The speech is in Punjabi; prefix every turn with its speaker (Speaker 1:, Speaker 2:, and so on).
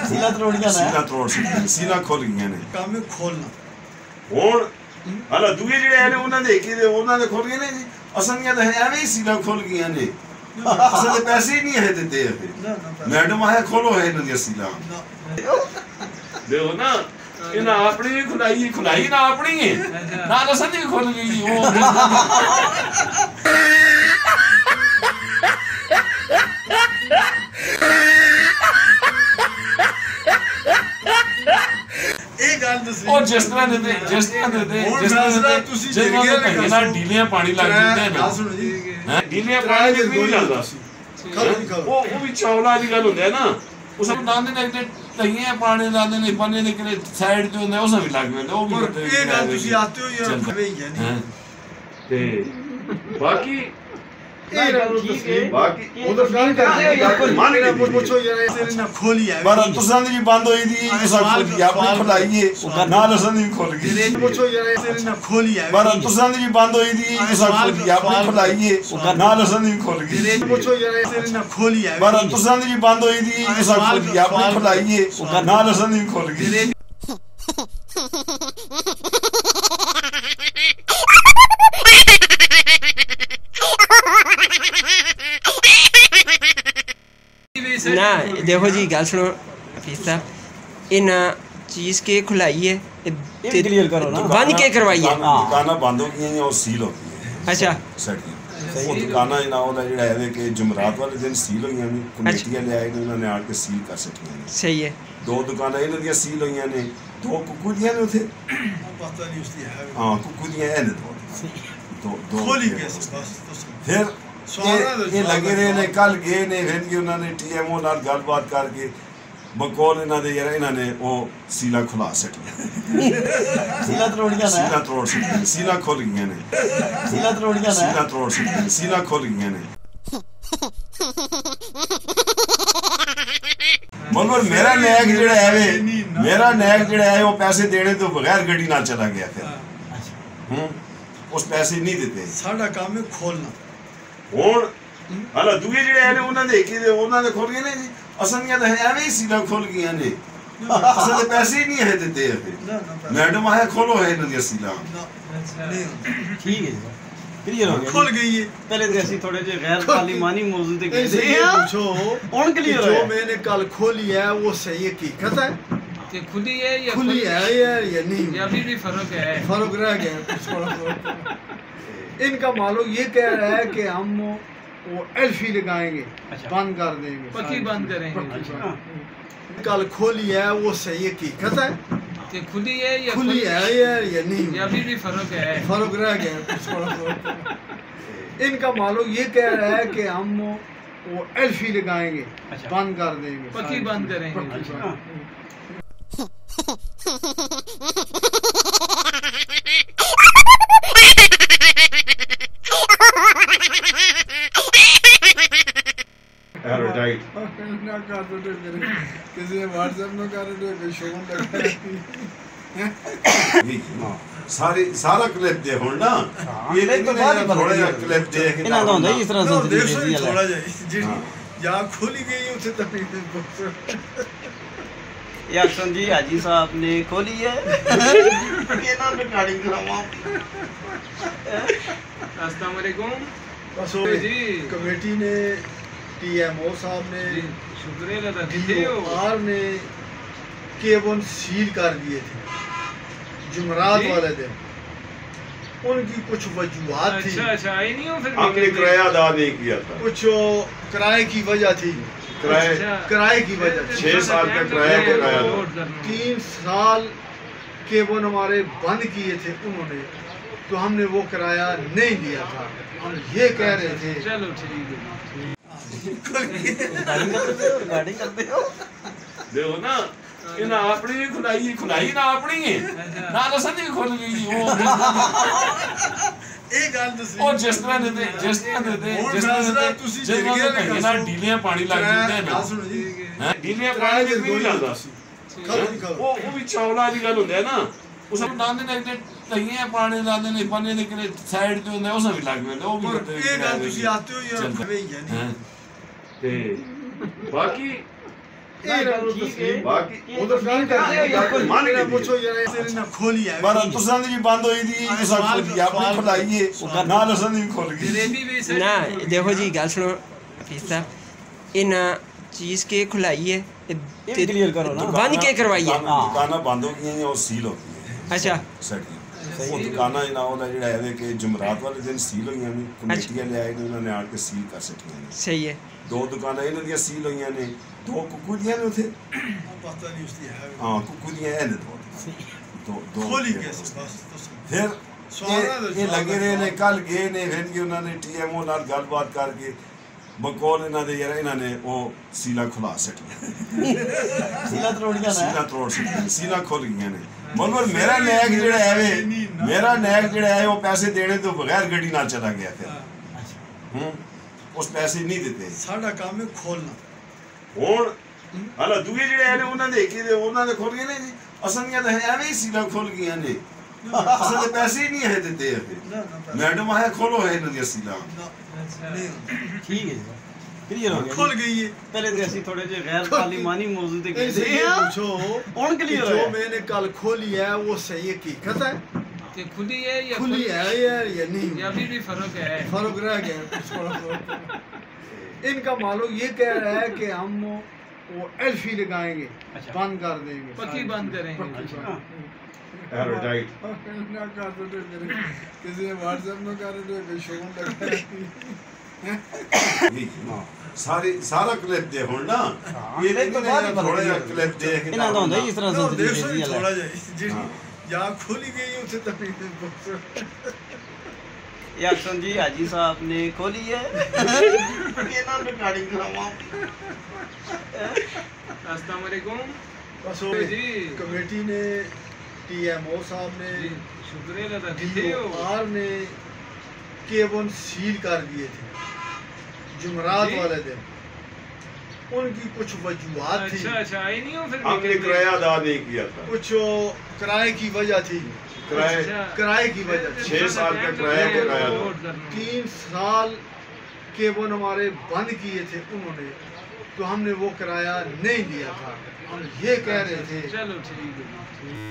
Speaker 1: ਸੀਲਾ ਤਰੋੜੀਆਂ
Speaker 2: ਸੀਲਾ ਤਰੋੜ ਸਕਦੇ ਸੀਲਾ ਖੁੱਲ ਗਈਆਂ ਨੇ
Speaker 3: ਕੰਮ ਖੋਲਣਾ
Speaker 2: ਹੁਣ ਹਾਲਾ ਦੂਏ ਜਿਹੜੇ ਨੇ ਉਹਨਾਂ ਦੇ ਕੀ ਉਹਨਾਂ ਦੇ ਖੁੱਲ ਗਏ ਨੇ ਜੀ ਅਸਾਂ ਤਾਂ ਐਵੇਂ ਹੀ ਸੀਲਾ ਖੁੱਲ ਗਈਆਂ ਨੇ ਅਸਾਂ ਦੇ ਪੈਸੇ ਹੀ ਨਹੀਂ ਹੈ ਦਿੱਤੇ ਮੈਡਮ ਆਇਆ ਖੋਲੋ ਹੈ ਇਹਨਾਂ ਦੀ ਸੀਲਾ ਦੇਖੋ ਨਾ ਇਹਨਾਂ ਆਪਣੀ ਖੁਦਾਈ ਨਾ ਆਪਣੀ ਹੈ ਨਾ ਅਸਾਂ ਦੀ ਖੁੱਲ ਗਈ ਉਹ ਉਹ ਜਿਸ ਤਰ੍ਹਾਂ ਦੇ ਤੁਸੀਂ ਜਿਹੜਾ ਢੀਲੀਆਂ ਪਾਣੀ ਲੱਗ ਜਾਂਦੇ ਨੇ ਹੈ ਢੀਲੀਆਂ ਪਾਣੀ ਨਹੀਂ ਲੱਗਦਾ ਉਹ ਵੀ ਚੌਲਾ ਦੀ ਗੱਲ ਹੁੰਦੀ ਹੈ ਨਾ ਉਸ ਨੂੰ ਲਾਉਂਦੇ ਨੇ ਤੇ ਤਈਆਂ ਪਾਣੀ ਲਾਉਂਦੇ ਨੇ ਬੰਨੇ ਦੇ ਕਿਤੇ ਸਾਈਡ ਤੇ ਹੁੰਦਾ ਉਸ ਵੀ ਲੱਗ ਜਾਂਦਾ ਉਹ ਵੀ
Speaker 3: ਇਹ ਗੱਲ ਤੁਸੀਂ ਆਤੇ ਹੋ ਯਾਰ ਖਵੇ ਹੀ ਨਹੀਂ
Speaker 2: ਤੇ ਬਾਕੀ
Speaker 3: ਇਹ ਗੱਲ ਠੀਕ ਬਾਕੀ ਉਧਰ ਫੀਲ ਕਰਦੇ ਮੰਨ ਕੇ ਪੁੱਛੋ ਯਾਰ ਤੇਰੇ ਨਾਲ ਖੋਲੀ ਹੈ
Speaker 2: ਪਰ ਤੁਸਾਂ ਦੀ ਬੰਦ ਹੋਈ ਦੀ ਆਪਣੀ ਖੁਲਾਈਏ ਨਾਲ ਅਸਾਂ ਦੀ ਖੁੱਲ ਗਈ
Speaker 3: ਪੁੱਛੋ ਯਾਰ ਤੇਰੇ ਨਾਲ ਖੋਲੀ ਹੈ
Speaker 2: ਪਰ ਤੁਸਾਂ ਦੀ ਬੰਦ ਹੋਈ ਦੀ ਆਪਣੀ ਖੁਲਾਈਏ ਨਾਲ ਅਸਾਂ ਦੀ ਖੁੱਲ ਗਈ
Speaker 3: ਪੁੱਛੋ ਯਾਰ ਤੇਰੇ ਨਾਲ ਖੋਲੀ ਹੈ
Speaker 2: ਪਰ ਤੁਸਾਂ ਦੀ ਬੰਦ ਹੋਈ ਦੀ ਆਪਣੀ ਖੁਲਾਈਏ ਨਾਲ ਅਸਾਂ ਦੀ ਖੁੱਲ ਗਈ
Speaker 4: ना देखो जी गल सुनो हफीज साहब इन चीज के खुलाई है
Speaker 1: क्लियर करो ना
Speaker 4: बंद के करवाई है
Speaker 2: दुकाना बंद हो गई और सील हो गई है
Speaker 4: अच्छा
Speaker 2: सही वो दुकाना ना ਉਹਦਾ ਜਿਹੜਾ ਹੈ ਕਿ ਜਮਰਾਤ ਵਾਲੇ ਦਿਨ ਸੀਲ ਹੋਈਆਂ ਨੇ ਕਮੇਟੀਆਂ ਲਿਆਏ ਨੇ ਉਹਨਾਂ ਨੇ ਆੜ ਕੇ ਸੀਲ ਕਰ ਸਕੀਆਂ ਨੇ
Speaker 4: ਸਹੀ ਹੈ ਦੋ
Speaker 2: ਦੁਕਾਨਾਂ ਇਹਨਾਂ ਦੀਆਂ ਸੀਲ ਹੋਈਆਂ ਨੇ ਦੋ ਕੁੱਕੂ ਦੀਆਂ ਨੇ ਉੱਥੇ
Speaker 3: ਪਤਾ ਨਹੀਂ ਉਸਦੀ ਹੈ
Speaker 2: ਹਾਂ ਕੁੱਕੂ ਦੀਆਂ ਇਹ ਨੇ ਦੋ
Speaker 3: ਖੋਲੀ ਗਏ ਬਸ
Speaker 2: ਫਿਰ ਇਹ ਲੱਗੇ ਰਹੇ ਨੇ ਕੱਲ ਗਏ ਨੇ ਫਿਰ ਕਿ ਉਹਨਾਂ ਨੇ ਟੀਐਮਓ ਨਾਲ ਗੱਲਬਾਤ ਕਰਕੇ ਬਕੌਲ ਇਹਨਾਂ ਦੇ ਯਾਰ ਇਹਨਾਂ ਨੇ ਉਹ ਸੀਲਾ ਖੁਲਾ ਸਕਿਆ
Speaker 1: ਸੀਲਾ ਤਰੋੜੀਆਂ
Speaker 2: ਸੀਲਾ ਤਰੋੜ ਸਕਦੇ ਸੀਲਾ ਖੁੱਲ ਗਈਆਂ ਨੇ
Speaker 1: ਸੀਲਾ ਤਰੋੜੀਆਂ
Speaker 2: ਸੀਲਾ ਤਰੋੜ ਸਕਦੇ ਸੀਲਾ ਖੁੱਲ ਗਈਆਂ ਨੇ ਮਗਰ ਮੇਰਾ ਨੈਕ ਜਿਹੜਾ ਹੈ ਉਹ ਪੈਸੇ ਦੇਣੇ ਤੋਂ ਬਗੈਰ ਗੱਡੀ ਨਾਲ ਚਲਾ ਗਿਆ ਫਿਰ ਉਸ ਪੈਸੇ ਨਹੀਂ ਦਿੱਤੇ
Speaker 3: ਸਾਡਾ ਕੰਮ ਹੈ ਖੋਲਣਾ
Speaker 2: ਹੁਣ ਹਾਲਾ ਦੂਏ ਜਿਹੜੇ ਨੇ ਉਹਨਾਂ ਦੇ ਖੁੱਲ ਗਏ ਨੇ ਜੀ ਅਸਾਂ ਤਾਂ ਐਵੇਂ ਹੀ ਸੀਲਾ ਖੁੱਲ ਗਈਆਂ ਨੇ ਅਸਾਂ ਦੇ ਪੈਸੇ ਹੀ ਨਹੀਂ ਹੈ ਦਿੱਤੇ ਮੈਡਮ ਆਇਆ ਖੋਲੋ ਹੈ ਇਹਨਾਂ ਦੀ ਸੀਲਾ
Speaker 1: ਠੀਕ ਹੈ ਜੀ क्लियर हो गया
Speaker 3: खुल गई है
Speaker 1: पहले तो ऐसी थोड़े जो गैर तालीमानी मौजूद थे
Speaker 3: पूछो
Speaker 1: कौन क्लियर
Speaker 3: जो मैंने कल खोली है वो सही हकीकत है
Speaker 5: कि खुली है या
Speaker 3: खुली है यार या नहीं
Speaker 5: या अभी भी फर्क है
Speaker 3: फर्क रह गया इनका मालूम ये कह रहा है कि हम वो एल्फी लगाएंगे बंद कर देंगे
Speaker 5: पक्की बंद करेंगे
Speaker 3: कल खोली है वो सही हकीकत है
Speaker 5: कि खुली है या
Speaker 3: यार या नहीं
Speaker 5: या अभी भी फर्क है
Speaker 3: फर्क रह गया इनका मालूम ये कह रहा है कि हम वो एल्फी लगाएंगे बंद कर देंगे
Speaker 5: पक्की बंद करेंगे
Speaker 3: किसी व्हाट्सएप में कर दो शोन
Speaker 2: सारा क्लिप दे ਹੁਣ ਨਾ ਇਹ तो बाद थोड़ा ਜਿਹਾ क्लिप देख
Speaker 1: ਇਹਨਾਂ ਦਾ ਹੁੰਦਾ ਇਸ ਤਰ੍ਹਾਂ
Speaker 3: संसदी थोड़ा जिहा या खोली गई उसे तक
Speaker 1: एक्शन जी हाजी साहब ने खोली है ये ना रिकॉर्डिंग करावा
Speaker 5: अस्सलाम वालेकुम
Speaker 3: जी कमेटी ने टीएमओ साहब ने
Speaker 5: शुक्रिया
Speaker 3: DOR ने केबल सील कर दिए थे जुमरात वाले दिन उनकी कुछ वजूहात थी
Speaker 5: अच्छा आई नहीं हो फिर
Speaker 2: आपने किराया अदा नहीं किया था
Speaker 3: कुछ किराए की वजह थी किराए की वजह
Speaker 2: 6 साल का किराया
Speaker 3: 3 साल केबल हमारे बंद किए थे उन्होंने तो हमने वो किराया नहीं दिया था हम ये कह रहे थे
Speaker 5: चलो ठीक है
Speaker 1: रिकॉर्डिंग करते हो
Speaker 2: देखो ना ਇਹਨਾਂ ਆਪਣੀ ਖੁਲਾਈ ਨਾ ਆਪਣੀ ਹੈ ਨਾਲ ਅਸਾਂ ਦੀ ਖੁੱਲ ਗਈ ਉਹ
Speaker 3: ਇਹ ਗੱਲ ਤੁਸੀਂ
Speaker 2: ਉਹ ਜਿਸ ਤਰ੍ਹਾਂ
Speaker 3: ਤੁਸੀਂ
Speaker 2: ਜਿਹੜਾ ਢੀਲੀਆਂ ਪਾਣੀ ਲੱਗ ਜਾਂਦੇ ਨੇ
Speaker 3: ਸੁਣੋ ਜੀ
Speaker 2: ਹੈ ਢੀਲੀਆਂ ਪਾਣੀ ਨਹੀਂ ਲੱਗਦਾ ਉਹ ਵੀ ਚੌਲਾ ਦੀ ਗੱਲ ਹੁੰਦੀ ਹੈ ਨਾ ਉਸ ਨੂੰ ਲਾਉਂਦੇ ਨੇ ਤੇ ਤਈਆਂ ਪਾਣੀ ਲਾਉਂਦੇ ਨੇ ਬੰਨੇ ਦੇ ਕਿਤੇ ਸਾਈਡ ਤੇ ਹੁੰਦਾ ਉਸ ਵੀ ਲੱਗ ਜਾਂਦਾ ਉਹ ਵੀ
Speaker 3: ਇਹ ਗੱਲ ਤੁਸੀਂ ਆਤੇ ਹੋ ਯਾਰ ਖਵੇ ਹੀ ਨਹੀਂ
Speaker 2: ਤੇ ਬਾਕੀ बाकी
Speaker 3: उधर मान कर
Speaker 2: मान के
Speaker 3: पूछो जरा तेरे ना खोली है
Speaker 2: पर तुसां दी भी बंद होई दी तुसां खोल दिया आपने खुलाई है ना तुसां दी भी खोल गई
Speaker 5: जलेबी भी सही
Speaker 4: ना देखो जी गल सुनो हफीज साहब इन चीज के खुलाई है
Speaker 1: ये क्लियर करो ना
Speaker 4: बंद के करवाई है
Speaker 2: दुकाना बंद हो गई और सील हो गई है
Speaker 4: अच्छा
Speaker 2: सही वो दुकाना जिना ਉਹਦਾ ਜਿਹੜਾ ਇਹਦੇ ਕਿ ਜੁਮਰਾਤ ਵਾਲੇ ਦਿਨ ਸੀਲ ਹੋਈਆਂ ਨੇ ਕਮੇਟੀਆਂ ਲਿਆਏ ਨੇ ਉਹਨਾਂ ਨੇ ਆੜ ਕੇ ਸੀਲ ਕਰ ਸਟੀਆਂ ਨੇ
Speaker 4: सही है
Speaker 2: ਦੋ ਦੁਕਾਨਾਂ ਇਹਨਾਂ ਦੀਆਂ ਸੀਲ ਹੋਈਆਂ ਨੇ ਦੋ ਕੁੱਕੂ ਦੀਆਂ ਨੇ ਉੱਥੇ
Speaker 3: पता नहीं उसकी है
Speaker 2: ਹਾਂ ਕੁੱਕੂ ਦੀਆਂ ਇਹ ਨੇ ਦੋ
Speaker 3: खोली कैसे बस तो
Speaker 2: ਫਿਰ ਇਹ ਲੱਗੇ ਰਹੇ ਨੇ ਕੱਲ ਗਏ ਨੇ ਫਿਰ ਕਿ ਉਹਨਾਂ ਨੇ ਟੀਐਮਓ ਨਾਲ ਗੱਲਬਾਤ ਕਰਕੇ ਬਕੌਲ ਇਹਨਾਂ ਦੇ ਯਾਰ ਇਹਨਾਂ ਨੇ ਉਹ ਸੀਲਾ ਖੁਲਾ ਸਟੀਆਂ
Speaker 1: ਸੀਲਾ ਤਰੋੜੀਆਂ
Speaker 2: ਸੀਲਾ ਤੋੜ ਸਟੀਆਂ ਸੀਲਾ ਖੁੱਲ ਗਈਆਂ ਨੇ ਮਨਵਰ ਮੇਰਾ ਨੈਕ ਜਿਹੜਾ ਹੈ ਵੇ ਮੇਰਾ ਨੈਕ ਜਿਹੜਾ ਹੈ ਉਹ ਪੈਸੇ ਦੇਣੇ ਤੋਂ ਬਗੈਰ ਗੱਡੀ ਨਾਲ ਚਲਾ ਗਿਆ ਫਿਰ ਉਸ ਪੈਸੇ ਨਹੀਂ ਦਿੱਤੇ
Speaker 3: साडा काम है खोलना
Speaker 2: ਹੁਣ ਹਲਾ ਦੂਏ ਜਿਹੜੇ ਨੇ ਉਹਨਾਂ ਦੇ ਕੀ ਉਹਨਾਂ ਦੇ ਖੁੱਲ ਗਏ ਨੇ ਜੀ ਅਸਲੀਆਂ ਤਾਂ ਐਵੇਂ ਹੀ ਸੀਲਾ ਖੁੱਲ ਗਈਆਂ ਨੇ ਅਸਲ ਦੇ ਪੈਸੇ ਹੀ ਨਹੀਂ ਹੈ ਦਿੱਤੇ
Speaker 3: ना ना
Speaker 2: ਮੈਡਮ ਆਇਆ ਖੋਲੋ ਹੈ ਇਹਨਾਂ ਦੀਆਂ ਸੀਲਾ
Speaker 3: नहीं
Speaker 1: ठीक है जी क्लियर हो गया
Speaker 3: खुल गई है
Speaker 1: पहले तो ऐसी थोड़े जो गैर पार्लिमानी मौजूद है
Speaker 3: इनसे ये पूछो
Speaker 1: कौन
Speaker 3: कि
Speaker 1: क्लियर
Speaker 3: जो
Speaker 1: है
Speaker 3: मैंने कल खोली है वो सही हकीकत है
Speaker 5: कि खुली है या
Speaker 3: खुली है यार ये नहीं
Speaker 5: या अभी भी फर्क है
Speaker 3: फर्क रह गया कुछ फर्क इनका मालूम ये कह रहा है कि हम वो एल्फी लगाएंगे
Speaker 1: अच्छा।
Speaker 3: बंद कर देंगे
Speaker 5: पक्की बंद करेंगे
Speaker 2: एरोटाइट
Speaker 3: ना कर दो किसी ने व्हाट्सएप में कर दो कोई शोन लगा
Speaker 2: ਸਾਰਾ ਕਲਿੱਪ ਦੇ ਹੁਣ ਨਾ ਇਹ
Speaker 1: clip ਤੋਂ ਬਾਅਦ ਹੀ ਪਤਾ
Speaker 2: ਥੋੜਾ ਜਿਹਾ
Speaker 1: ਲੱਗਿਆ।
Speaker 2: ਕਲਿੱਪ ਦੇਖ ਕੇ
Speaker 1: ਇਹਨਾਂ ਦਾ ਹੁੰਦਾ ਇਸ ਤਰ੍ਹਾਂ
Speaker 3: No,
Speaker 1: से
Speaker 3: देखो ये
Speaker 1: वाला
Speaker 3: थोड़ा जी यहाँ खोली गई है उसे तकलीफ
Speaker 1: ये अक्सर जी हाजी साहब ने खोली है ये ना रिकॉर्डिंग करावा
Speaker 5: अस्सलाम वालेकुम
Speaker 3: बस
Speaker 5: जी।
Speaker 3: कमेटी ने टीएमओ साहब ने
Speaker 5: जी शुक्रिया अदा कीजिए
Speaker 3: DOR ने केबल सील कर दिए थे जुमरात
Speaker 5: जी।
Speaker 3: वाले दिन उनकी कुछ वजूहत थी
Speaker 5: अच्छा अच्छा आई नहीं हो फिर
Speaker 2: हमने किराया अदा नहीं किया था
Speaker 3: कुछ किराए की वजह थी
Speaker 2: किराए
Speaker 3: किराए की वजह थी
Speaker 2: 6 साल का किराया बकाया था
Speaker 3: 3 साल केबल हमारे बंद किए थे उन्होंने तो हमने वो किराया नहीं दिया था हम ये कह रहे थे
Speaker 5: चलो ठीक है